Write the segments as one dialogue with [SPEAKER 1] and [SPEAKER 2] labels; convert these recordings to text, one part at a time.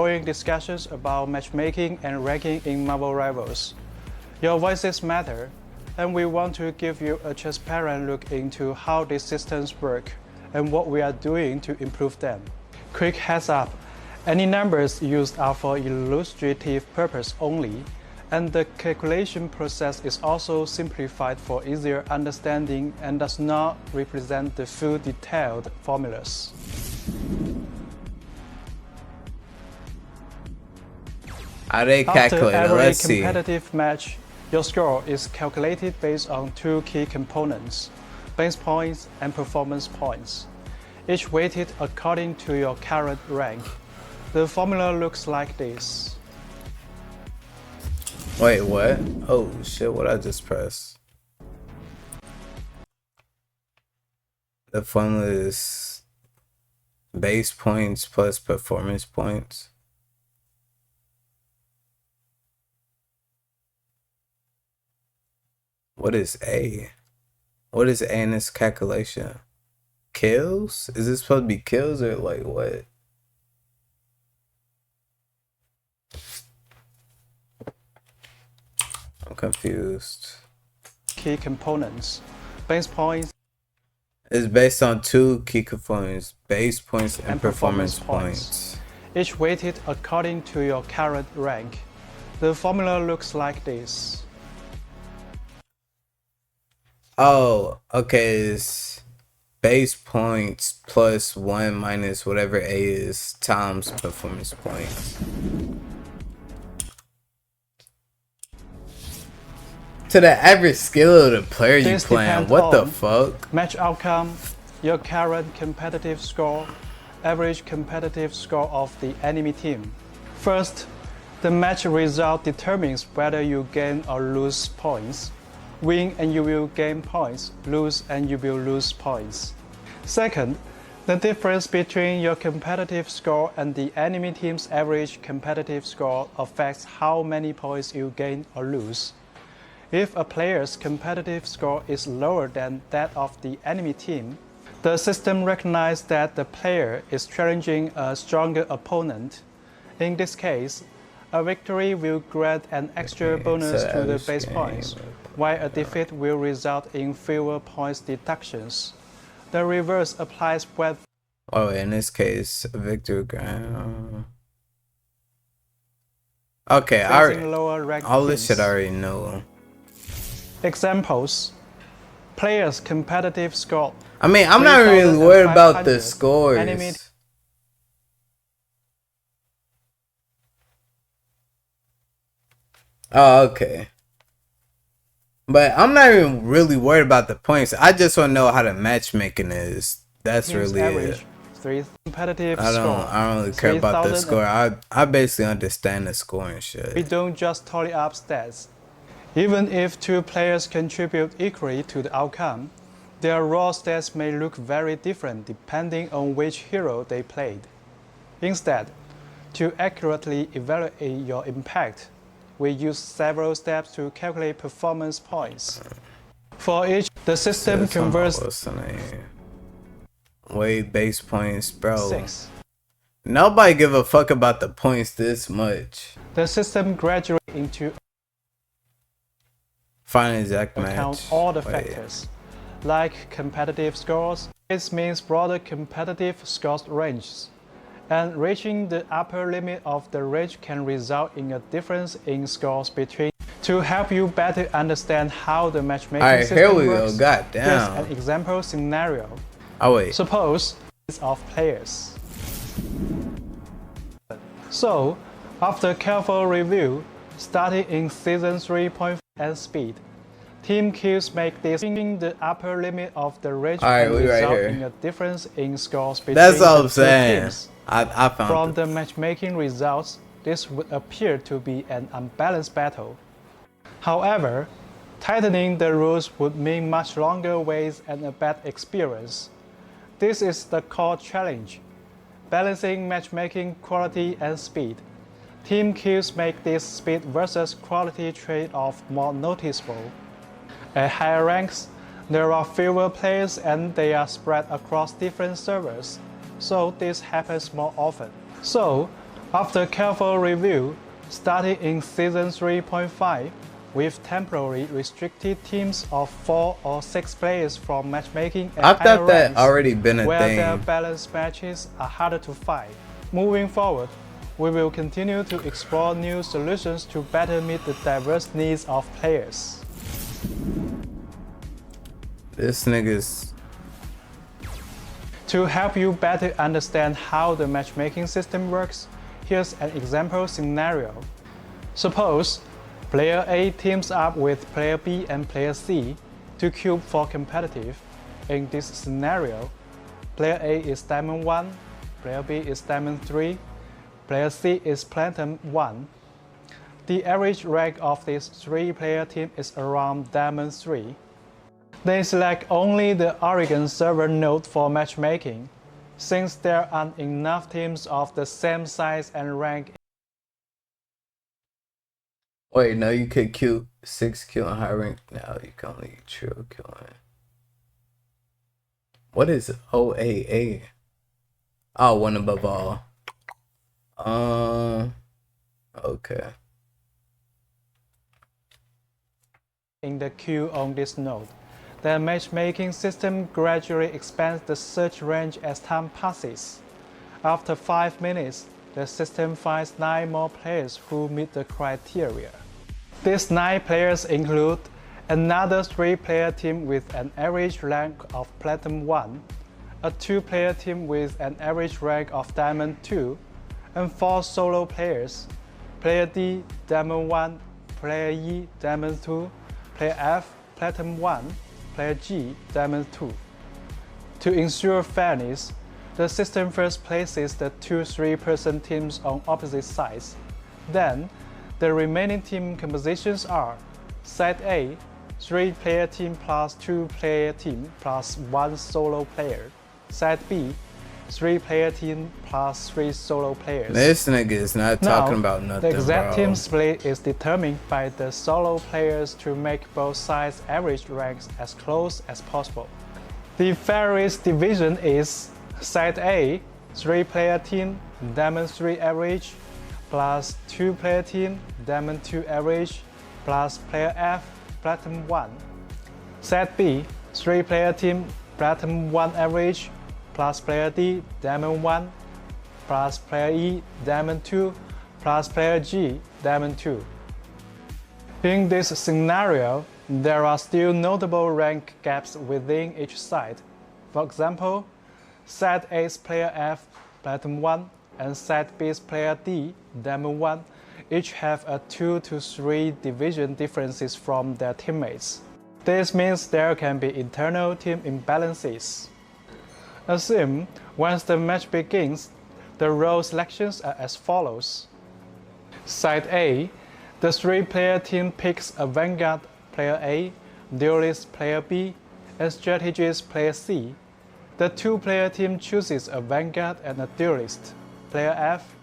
[SPEAKER 1] following discussions about matchmaking and ranking in Marvel Rivals. Your voices matter, and we want to give you a transparent look into how these systems work and what we are doing to improve them. Quick heads up, any numbers used are for illustrative purpose only, and the calculation process is also simplified for easier understanding and does not represent the full detailed formulas.
[SPEAKER 2] How they calculate it?
[SPEAKER 1] After every
[SPEAKER 2] Let's see.
[SPEAKER 1] competitive match, your score is calculated based on two key components, base points and performance points, each weighted according to your current rank. The formula looks like this.
[SPEAKER 2] Wait, what? Oh shit, what I just pressed? The formula is base points plus performance points. What is A? What is A in this calculation? Kills? Is this supposed to be kills or like what? I'm confused.
[SPEAKER 1] Key components, base points.
[SPEAKER 2] It's based on two key components, base points and performance points.
[SPEAKER 1] Each weighted according to your current rank. The formula looks like this.
[SPEAKER 2] Oh, okay, it's base points plus 1 minus whatever A is times performance points. To the average skill of the player you playing, what the fuck?
[SPEAKER 1] Match outcome, your current competitive score, average competitive score of the enemy team. First, the match result determines whether you gain or lose points. Win and you will gain points, lose and you will lose points. Second, the difference between your competitive score and the enemy team's average competitive score affects how many points you gain or lose. If a player's competitive score is lower than that of the enemy team, the system recognizes that the player is challenging a stronger opponent. In this case, a victory will grant an extra bonus to the base points, while a defeat will result in fewer points deductions. The reverse applies when...
[SPEAKER 2] Oh, in this case, a victory grant. Okay, all this shit I already know.
[SPEAKER 1] Examples. Players' competitive score.
[SPEAKER 2] I mean, I'm not really worried about the scores. Oh, okay. But I'm not even really worried about the points. I just want to know how the matchmaking is. That's really it. I don't really care about the score. I basically understand the score and shit.
[SPEAKER 1] We don't just tally up stats. Even if two players contribute equally to the outcome, their raw stats may look very different depending on which hero they played. Instead, to accurately evaluate your impact, we use several steps to calculate performance points. For each, the system converts...
[SPEAKER 2] Wait, base points, bro.
[SPEAKER 1] 6.
[SPEAKER 2] Nobody give a fuck about the points this much.
[SPEAKER 1] The system graduates into...
[SPEAKER 2] Final exact match.
[SPEAKER 1] Account all the factors, like competitive scores. This means broader competitive scores ranges. And reaching the upper limit of the range can result in a difference in scores between. To help you better understand how the matchmaking system works, here's an example scenario.
[SPEAKER 2] Oh wait.
[SPEAKER 1] Suppose it's of players. So, after careful review, starting in Season 3.5 and speed, team kills make this in the upper limit of the range and result in a difference in scores between the two teams.
[SPEAKER 2] I found
[SPEAKER 1] From the matchmaking results, this would appear to be an unbalanced battle. However, tightening the rules would mean much longer waits and a bad experience. This is the core challenge, balancing matchmaking quality and speed. Team kills make this speed versus quality trade-off more noticeable. At higher ranks, there are fewer players and they are spread across different servers, so this happens more often. So, After careful review, starting in Season 3.5, with temporarily restricted teams of 4 or 6 players from matchmaking and
[SPEAKER 2] I thought that
[SPEAKER 1] ranks,
[SPEAKER 2] already been a
[SPEAKER 1] where
[SPEAKER 2] thing.
[SPEAKER 1] their balanced matches are harder to fight. Moving forward, we will continue to explore new solutions to better meet the diverse needs of players.
[SPEAKER 2] This nigga's...
[SPEAKER 1] To help you better understand how the matchmaking system works, here's an example scenario. Suppose player A teams up with player B and player C to queue for competitive. In this scenario, player A is Diamond 1, player B is Diamond 3, player C is Platinum 1. The average rank of this 3-player team is around Diamond 3. They select only the Oregon server node for matchmaking, since there aren't enough teams of the same size and rank.
[SPEAKER 2] Wait, no, you could queue 6 kill and high rank. No, you can only trill killing. What is OAA? Oh, one above all. Okay.
[SPEAKER 1] In the queue on this node, the matchmaking system gradually expands the search range as time passes. After 5 minutes, the system finds 9 more players who meet the criteria. These 9 players include another 3-player team with an average rank of Platinum 1, a 2-player team with an average rank of Diamond 2, and 4 solo players, player D, Diamond 1, player E, Diamond 2, player F, Platinum 1, player G, Diamond 2. To ensure fairness, the system first places the 2 3-person teams on opposite sides. Then, the remaining team compositions are Side A, 3-player team plus 2-player team plus 1 solo player. Side B, 3-player team plus 3 solo players.
[SPEAKER 2] This nigga is not talking about nothing,
[SPEAKER 1] the exact
[SPEAKER 2] bro.
[SPEAKER 1] team split is determined by the solo players to make both sides' average ranks as close as possible. The fairest division is Side A, 3-player team, Diamond 3 average, plus 2-player team, Diamond 2 average, plus player F, Platinum 1. Side B, 3-player team, Platinum 1 average, plus player D, Diamond 1, plus player E, Diamond 2, plus player G, Diamond 2. In this scenario, there are still notable rank gaps within each side. For example, Side A's player F, Platinum 1, and Side B's player D, Diamond 1, each have a 2 to 3 division differences from their teammates. This means there can be internal team imbalances. Assume once the match begins, the role selections are as follows. Side A, the 3-player team picks a Vanguard player A, Duelist player B, and Strategist player C. The 2-player team chooses a Vanguard and a Duelist player F.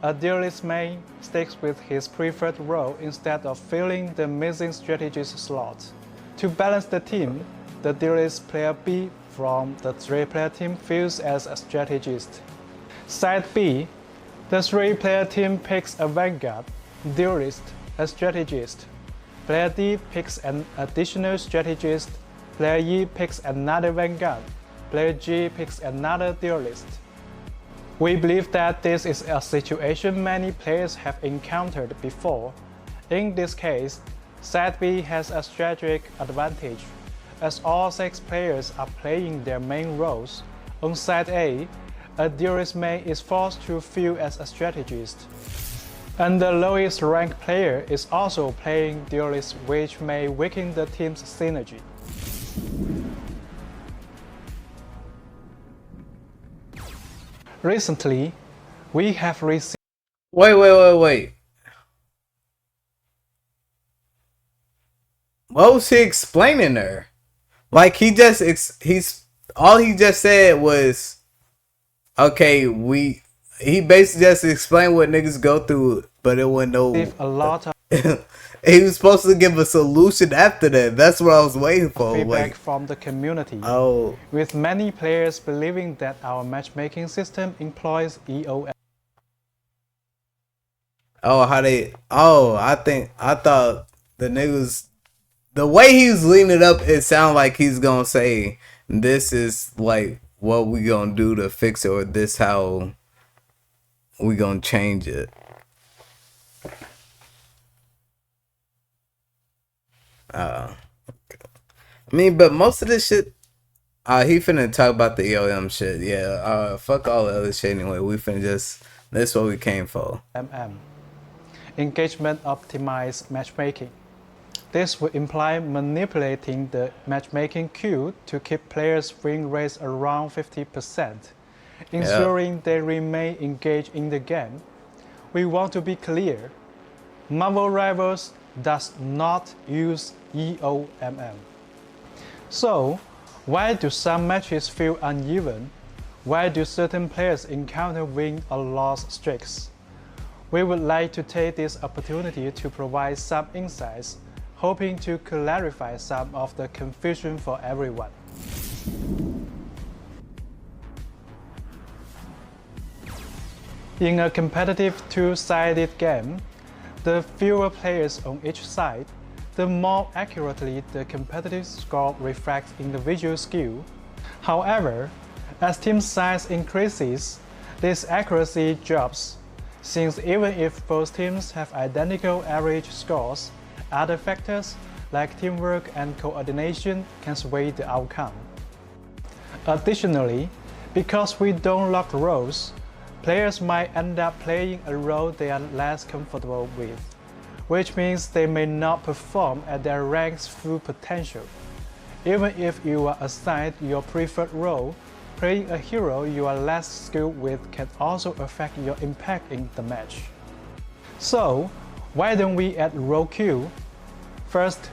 [SPEAKER 1] A Duelist main sticks with his preferred role instead of filling the missing Strategist slot. To balance the team, the Duelist player B from the 3-player team fills as a strategist. Side B, the 3-player team picks a Vanguard, Duelist, and Strategist. Player D picks an additional Strategist, player E picks another Vanguard, player G picks another Duelist. We believe that this is a situation many players have encountered before. In this case, Side B has a strategic advantage, as all 6 players are playing their main roles. On Side A, a Duelist main is forced to fill as a strategist. And the lowest ranked player is also playing Duelist, which may weaken the team's synergy. Recently, we have received...
[SPEAKER 2] Wait. What was he explaining there? Like he just all he just said was, okay, he basically just explained what niggas go through, but it wasn't no.
[SPEAKER 1] A lot of
[SPEAKER 2] he was supposed to give a solution after that. That's what I was waiting for.
[SPEAKER 1] Feedback from the community.
[SPEAKER 2] Oh.
[SPEAKER 1] With many players believing that our matchmaking system employs EOMM.
[SPEAKER 2] Oh, how they? Oh, I thought the niggas. The way he's leaning it up, it sounds like he's gonna say, "This is like what we gonna do to fix it," or "This how we gonna change it." I mean, but most of this shit, he finna talk about the EOM shit. Yeah, fuck all the other shit anyway. We finna just, that's what we came for.
[SPEAKER 1] EOMM, engagement optimized matchmaking. This would imply manipulating the matchmaking queue to keep players' win rates around 50%, ensuring they remain engaged in the game. We want to be clear, Marvel Rivals does not use EOMM. So, why do some matches feel uneven? Why do certain players encounter win or loss streaks? We would like to take this opportunity to provide some insights, hoping to clarify some of the confusion for everyone. In a competitive two-sided game, the fewer players on each side, the more accurately the competitive score reflects individual skill. However, as team size increases, this accuracy drops, since even if both teams have identical average scores, other factors like teamwork and coordination can sway the outcome. Additionally, because we don't lock roles, players might end up playing a role they are less comfortable with, which means they may not perform at their rank's full potential. Even if you are assigned your preferred role, playing a hero you are less skilled with can also affect your impact in the match. So, why don't we add role queue? First,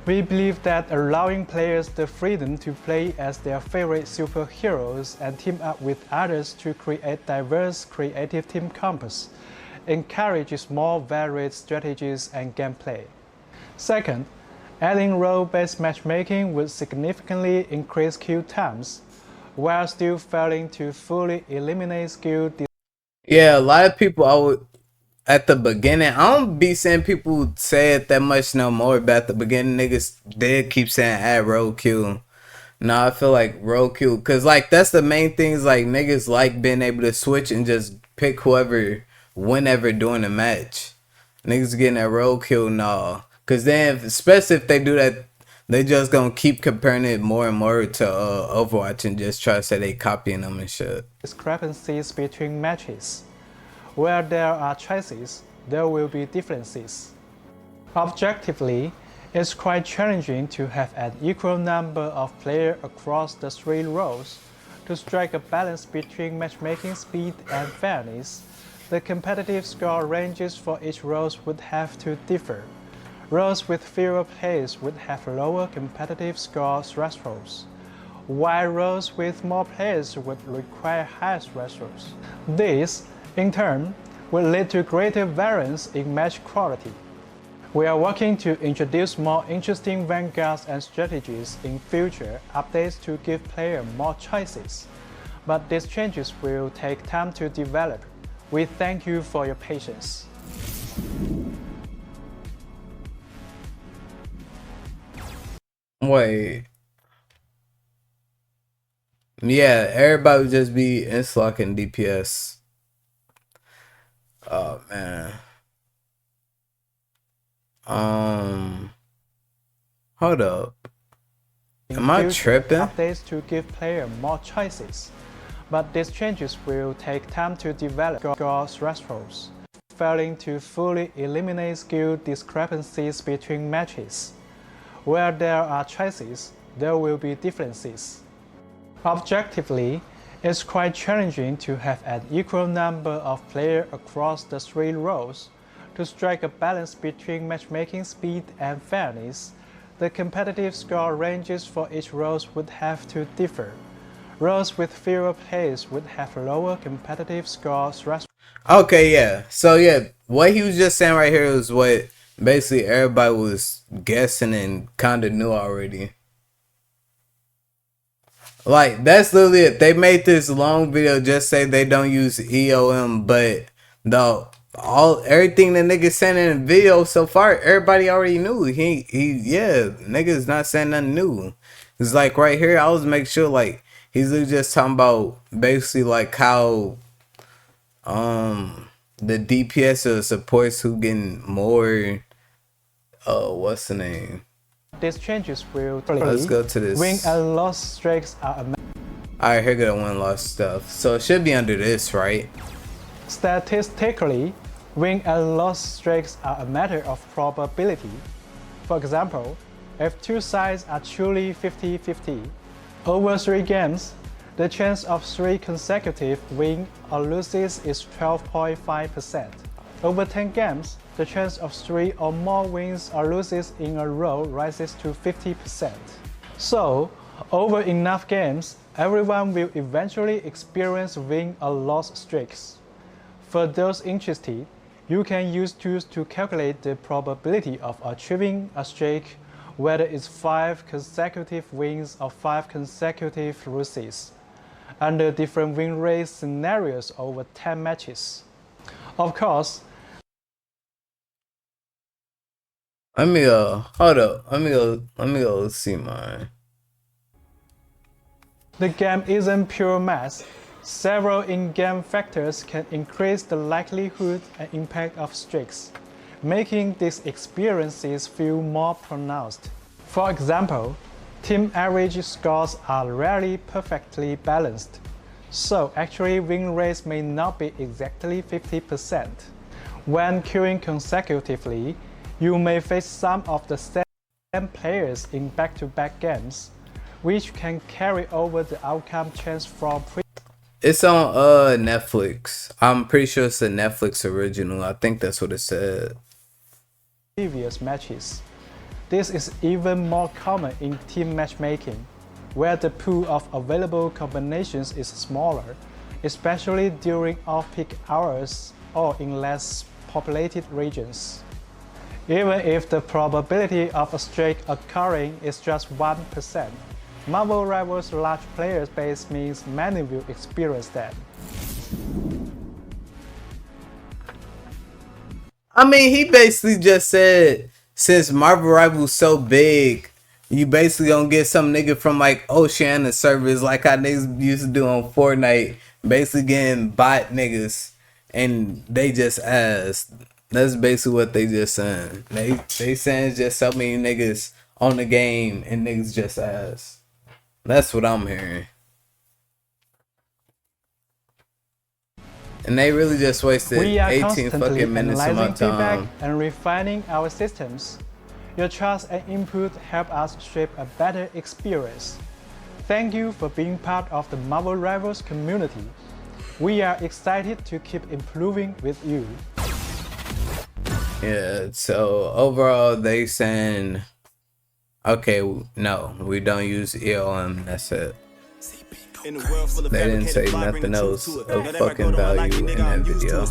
[SPEAKER 1] we believe that allowing players the freedom to play as their favorite superheroes and team up with others to create diverse creative team combos encourages more varied strategies and gameplay. Second, adding role-based matchmaking would significantly increase queue times, while still failing to fully eliminate skill.
[SPEAKER 2] Yeah, a lot of people always, at the beginning, I don't be seeing people say it that much no more, but at the beginning, niggas did keep saying add road queue. No, I feel like road queue, cause like that's the main things, like niggas like being able to switch and just pick whoever, whenever during the match. Niggas getting that road queue, no. Cause then, especially if they do that, they just gonna keep comparing it more and more to Overwatch and just try to say they copying them and shit.
[SPEAKER 1] Discrepancies between matches. Where there are choices, there will be differences. Objectively, it's quite challenging to have an equal number of players across the three roles. To strike a balance between matchmaking speed and fairness, the competitive score ranges for each role would have to differ. Roles with fewer players would have lower competitive score thresholds, while roles with more players would require higher thresholds. This, in turn, will lead to greater variance in match quality. We are working to introduce more interesting vanguards and strategies in future updates to give players more choices, but these changes will take time to develop. We thank you for your patience.
[SPEAKER 2] Wait. Yeah, everybody would just be Inslok and DPS. Oh man. Hold up. Am I tripping?
[SPEAKER 1] Updates to give players more choices, but these changes will take time to develop score thresholds, failing to fully eliminate skill discrepancies between matches. Where there are choices, there will be differences. Objectively, it's quite challenging to have an equal number of players across the three roles. To strike a balance between matchmaking speed and fairness, the competitive score ranges for each role would have to differ. Roles with fewer players would have lower competitive score thresholds.
[SPEAKER 2] Okay, yeah. So yeah, what he was just saying right here was what basically everybody was guessing and kind of knew already. Like, that's literally it. They made this long video just say they don't use EOM, but the everything the nigga saying in the video so far, everybody already knew. Yeah, niggas not saying nothing new. It's like right here, I was making sure like he's just talking about basically like how the DPS supports who getting more what's the name?
[SPEAKER 1] These changes will
[SPEAKER 2] let's go to this.
[SPEAKER 1] Win and loss streaks are
[SPEAKER 2] alright, here go the win-loss stuff. So it should be under this, right?
[SPEAKER 1] Statistically, win and loss streaks are a matter of probability. For example, if two sides are truly 50-50, over 3 games, the chance of 3 consecutive wins or losses is 12.5%. Over 10 games, the chance of 3 or more wins or losses in a row rises to 50%. So, over enough games, everyone will eventually experience win or loss streaks. For those interested, you can use tools to calculate the probability of achieving a streak, whether it's 5 consecutive wins or 5 consecutive losses, under different win rate scenarios over 10 matches. Of course,
[SPEAKER 2] let me hold up. Let me go see mine.
[SPEAKER 1] The game isn't pure math. Several in-game factors can increase the likelihood and impact of streaks, making these experiences feel more pronounced. For example, team average scores are rarely perfectly balanced, so actually win rates may not be exactly 50%. When queuing consecutively, you may face some of the same players in back-to-back games, which can carry over the outcome chance from
[SPEAKER 2] It's on Netflix. I'm pretty sure it's a Netflix original. I think that's what it said.
[SPEAKER 1] Previous matches. This is even more common in team matchmaking, where the pool of available combinations is smaller, especially during off-peak hours or in less populated regions. Even if the probability of a streak occurring is just 1%, Marvel Rivals' large player base means many will experience that.
[SPEAKER 2] I mean, he basically just said, since Marvel Rivals so big, you basically gonna get some nigga from like Oceania servers like how niggas used to do on Fortnite, basically getting bot niggas, and they just asked. That's basically what they just saying. They saying just so many niggas on the game and niggas just asked. That's what I'm hearing. And they really just wasted 18 fucking minutes of my time.
[SPEAKER 1] And refining our systems. Your trust and input help us shape a better experience. Thank you for being part of the Marvel Rivals community. We are excited to keep improving with you.
[SPEAKER 2] Yeah, so overall they saying, okay, no, we don't use EOMM, that's it. They didn't say nothing else of fucking value in that video.